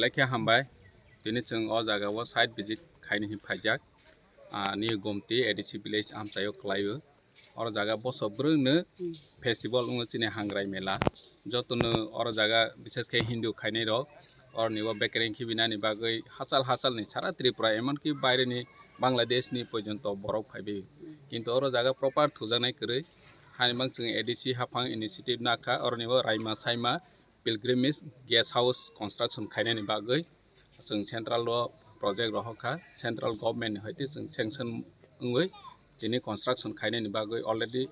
belakhe hambai tini chung o jaga o site visit khaini hi phaijak ni gomti ADC village amchayo khlaio or jaga boso brungno festival ungo chini hangrai mela jotono or jaga bishesh khe hindu khainai rok or nibo bekereng khibinani bagoi hasal ni sara tripura emon ki baire ni bangladesh ni porjonto borok phaibi kintu oro jaga proper thujanai kwrui haimang chung ADC Haphang initiative nakha or nibo Raima Saima pilgrimage guest house construction khainani bagoi chung central lo project rohokha central government hoite chung sanction ungoi tini construction khainani bagoi already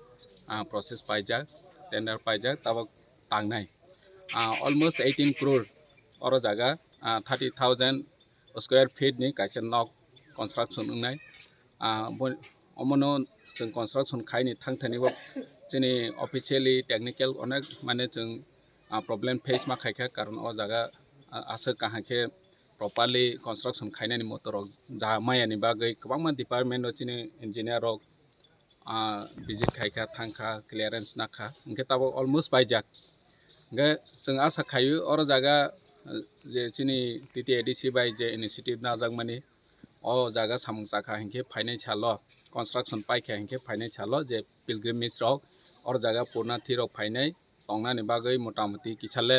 process paijak tender paijak tabok tangnai almost 18 crore oro jaga 30,000 square feet ni kaisa nok construction ungnai omono chung construction khaini thangthani bo chini officially technical onek mane chung problem face ma khaikha karon o jaga asa kahakhe properly construction khainani motorok ja mayani bagoi kwbangma department o chini engineer rok visit khaikha thangkha clearance nakha ingkhe tabo almost paijak ge chung asa khaio oro jaga je chini TTADC bai je initiative najakmani o jaga samung chakha hingkhe phainai chalo construction paikha hingkhe phainai chalo je pilgrimage rok or jaga purnathi rok phainai tongnani bagoi motamoti kisale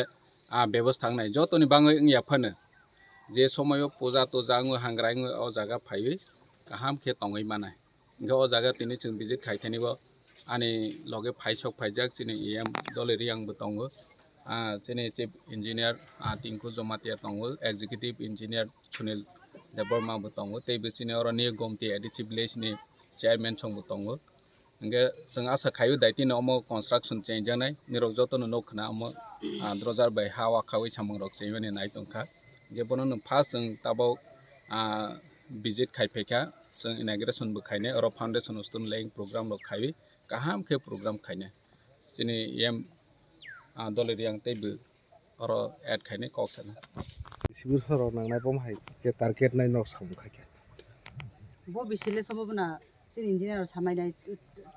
ব্যবস্থা নাই যতনি বাঙৈ ইয়া Fanon যে সময় পূজা তোজা হাংগ্রাই ও জায়গা ফাইবি কাহাম খে তঙৈ মানায় ইংকে ও জায়গা তিনি जों ভিজিট খাইতেনিব আনি লগে ফাইসক ফাইজাক চিনি ইএম দলেরি আংবো তঙ্গো চিনি চিফ ইঞ্জিনিয়ার টিংকু জমাতিয়া তঙ্গো এক্সিকিউটিভ ইঞ্জিনিয়ার সুনীল দেববর্মাবো তঙ্গো তেবো চিনি অরনি গমতি ADC ভিলেজ नि চেয়ারম্যান সংबो তঙ্গো इंगे जों आसा खायो दायतिनो Amo construction चेंजानाय निरक जतनो नखना Amo द्रजार bai hawa khawi samung rok cheimani nai tongkha ge bono first जों ताबाव visit खाइफेखा जों inauguration bo खाइने arrow foundation stone laying program rok खाइबि kaham khe program खाइने chini em doleriang teibo oro add खाइने koksana sibir soro nangnai bomhai ke target nai nok sam khaike bo bisile sabobna chin engineer samainai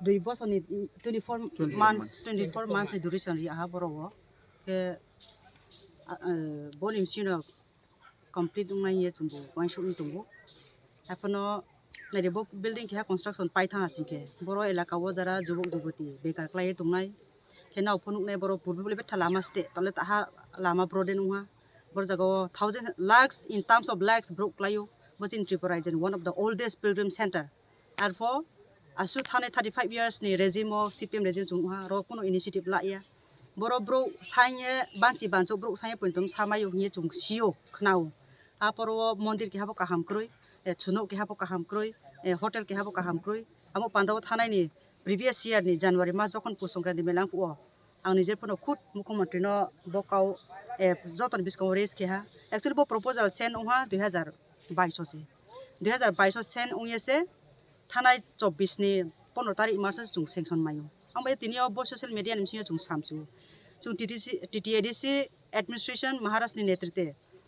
2 bosoni 24 months ni duration ri aha borowo ke bolim sino complete ungai ye chumbo wang shu ni tumbo apono nai bo building ke construction pai thang asike boro elaka wo jara jubok juboti bekar klai tungnai ke na upunuk nai boro purbi bole betha lama ste tole taha lama broaden unha bor jago thousands lakhs in terms of lakhs broke klayo within Tripura region one of the oldest pilgrim center therefore asu thane 35 years ni regime of CPM regime jungha ro kuno initiative la ya boro bro saye banchi bancho bro saye puntum samayo ni chung sio khnao aporo mondir ke habo kaham kroi chuno ke habo kaham kroi hotel ke habo kaham kroi amo pandaw thanai ni previous year ni January ma jokhon pusongkrani melang pu ang nijer pono khut mukhyamantri no bokau joton biskau raise ke ha actually bo proposal send unha 2022 se 2022 send ungye thanai 24 ni 15 tarik march chung sanction mayo ambai tinio bo social media ni chung samchu chung TTADC administration Maharashtra ni netritwe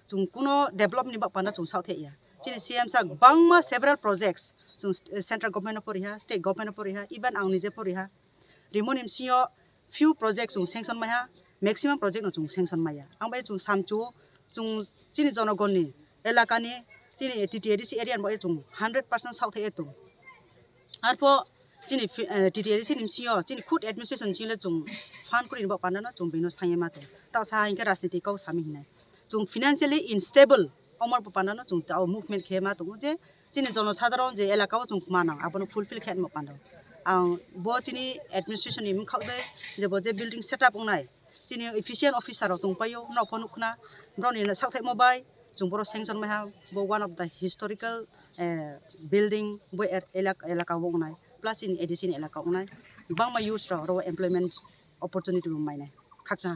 chung kuno develop ni ba pana chung south ya chini CM sa bangma several projects chung central government of poriha state government of poriha even ang nije poriha remote mco few projects chung sanction maya maximum project no chung sanction maya ambai chung samchu chung chini jonogon ni elaka ni chini TTADC area bo chung 100% south ya tung arpo chini TTADC nimsio chini food administration chile chung fund kuri bo panana chung bino sayema to ta sa inka rajniti kau sami hinai chung financially unstable omar bo panana chung ta movement khema to je chini jono sadharon je elaka chung mana abono fulfill khet mo panda ang bo chini administration nim khawde je bo je building setup unai chini efficient officer ro tung payo no phonukna broni na sakthai mobile chung boro sanction ma ha bo one of the historical building bo elaka bo unai plus in addition elaka unai bangma use ro employment opportunity mai nai khakcha